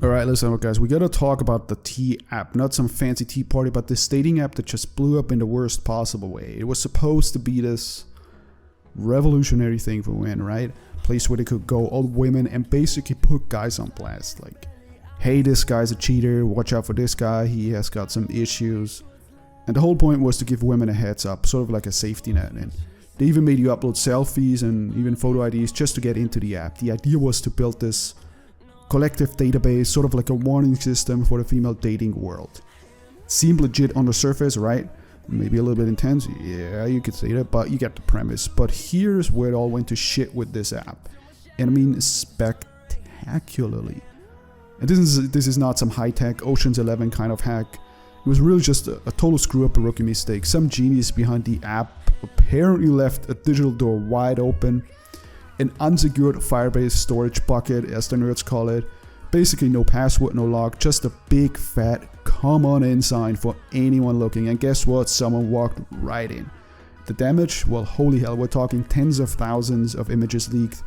Alright, listen up guys, we gotta talk about the Tea app. Not some fancy tea party, but this dating app that just blew up in the worst possible way. It was supposed to be this revolutionary thing for women, right? Place where they could go, all women, and basically put guys on blast. Like, hey, this guy's a cheater, watch out for this guy, he has got some issues. And the whole point was to give women a heads up, sort of like a safety net. And they even made you upload selfies and even photo IDs just to get into the app. The idea was to build this collective database, sort of like a warning system for the female dating world. Seemed legit on the surface, right? Maybe a little bit intense, yeah, you could say that, but you get the premise. But here's where it all went to shit with this app. And I mean spectacularly. And this is not some high-tech Ocean's 11 kind of hack. It was really just a total screw-up, a rookie mistake. Some genius behind the app apparently left a digital door wide open. An unsecured Firebase storage bucket, as the nerds call it. Basically no password, no lock, just a big fat come on in sign for anyone looking. And guess what? Someone walked right in. The damage? Well, holy hell, we're talking tens of thousands of images leaked.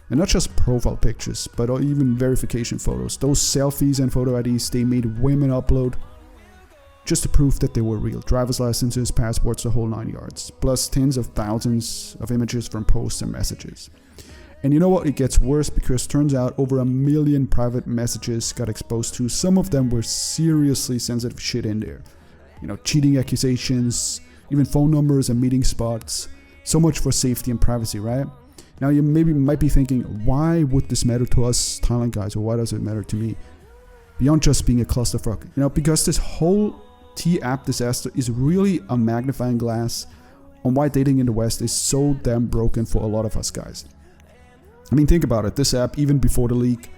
And not just profile pictures, but even verification photos. Those selfies and photo IDs they made women upload just to prove that they were real. Driver's licenses, passports, the whole 9 yards. Plus tens of thousands of images from posts and messages. And you know what? It gets worse because turns out over 1 million private messages got exposed to. Some of them were seriously sensitive shit in there. You know, cheating accusations, even phone numbers and meeting spots. So much for safety and privacy, right? Now you might be thinking, why would this matter to us Thailand guys, or why does it matter to me? Beyond just being a clusterfuck. You know, because this whole Tea app disaster is really a magnifying glass on why dating in the West is so damn broken for a lot of us guys. I mean, think about it. This app, even before the leak,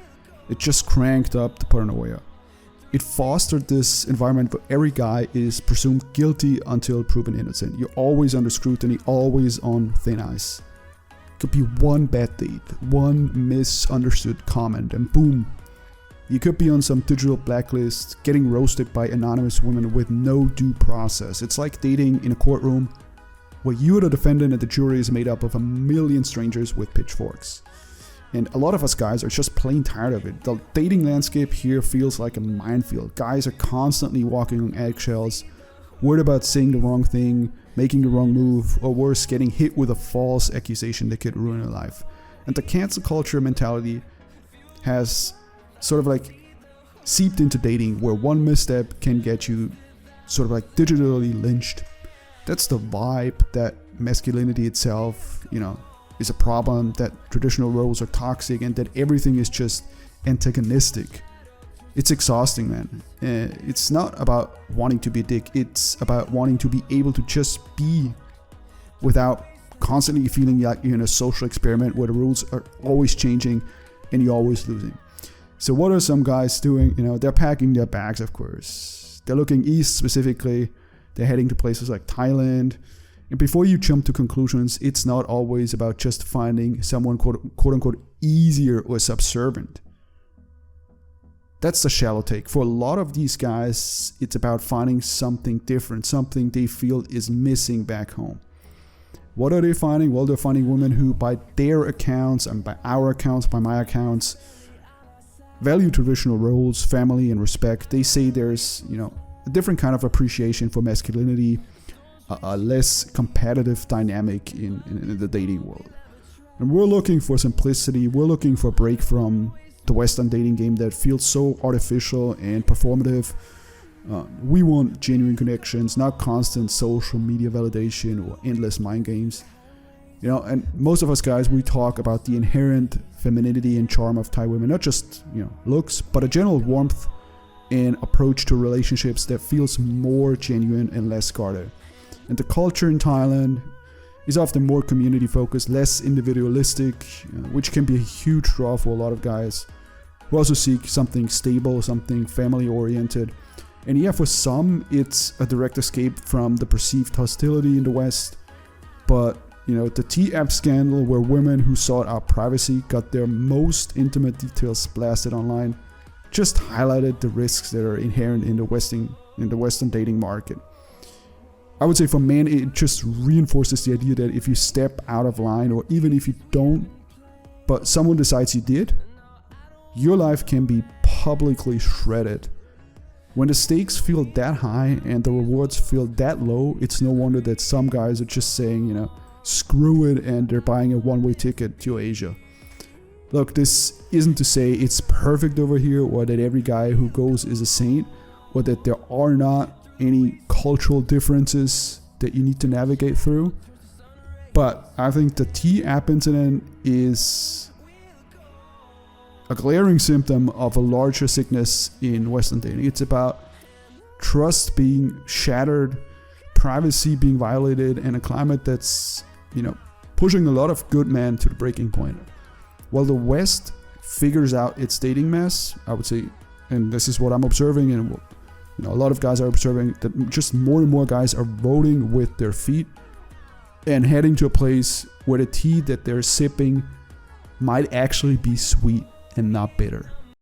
it just cranked up the paranoia. It fostered this environment where every guy is presumed guilty until proven innocent. You're always under scrutiny, always on thin ice. Could be one bad date, one misunderstood comment, and boom. You could be on some digital blacklist, getting roasted by anonymous women with no due process. It's like dating in a courtroom where you are the defendant and the jury is made up of 1 million strangers with pitchforks. And a lot of us guys are just plain tired of it. The dating landscape here feels like a minefield. Guys are constantly walking on eggshells, worried about saying the wrong thing, making the wrong move, or worse, getting hit with a false accusation that could ruin their life. And the cancel culture mentality has sort of like seeped into dating, where one misstep can get you sort of like digitally lynched. That's the vibe, that masculinity itself, you know, is a problem, that traditional roles are toxic, and that everything is just antagonistic. It's exhausting, man. It's not about wanting to be a dick. It's about wanting to be able to just be without constantly feeling like you're in a social experiment where the rules are always changing and you're always losing. So what are some guys doing? You know, they're packing their bags, of course. They're looking east specifically. They're heading to places like Thailand. And before you jump to conclusions, it's not always about just finding someone quote unquote easier or subservient. That's the shallow take. For a lot of these guys, it's about finding something different, something they feel is missing back home. What are they finding? Well, they're finding women who, by their accounts and by our accounts, by my accounts, value traditional roles, family, and respect. They say there's, you know, a different kind of appreciation for masculinity, a less competitive dynamic in the dating world. And we're looking for simplicity. We're looking for a break from the Western dating game that feels so artificial and performative. We want genuine connections, not constant social media validation or endless mind games. You know, and most of us guys, we talk about the inherent femininity and charm of Thai women, not just, you know, looks, but a general warmth and approach to relationships that feels more genuine and less guarded. And the culture in Thailand is often more community focused, less individualistic, which can be a huge draw for a lot of guys who also seek something stable, something family oriented. And yeah, for some, it's a direct escape from the perceived hostility in the West. But, you know, the Tea app scandal, where women who sought out privacy got their most intimate details blasted online, just highlighted the risks that are inherent in the Western dating market. I would say for men, it just reinforces the idea that if you step out of line, or even if you don't, but someone decides you did, your life can be publicly shredded. When the stakes feel that high and the rewards feel that low, it's no wonder that some guys are just saying, you know, screw it, and they're buying a one-way ticket to Asia. Look, this isn't to say it's perfect over here, or that every guy who goes is a saint, or that there are not any cultural differences that you need to navigate through. But I think the T-app incident is a glaring symptom of a larger sickness in Western dating. It's about trust being shattered, privacy being violated, and a climate that's, you know, pushing a lot of good men to the breaking point. While the West figures out its dating mess, I would say, and this is what I'm observing, and you know, a lot of guys are observing, that just more and more guys are voting with their feet and heading to a place where the tea that they're sipping might actually be sweet and not bitter.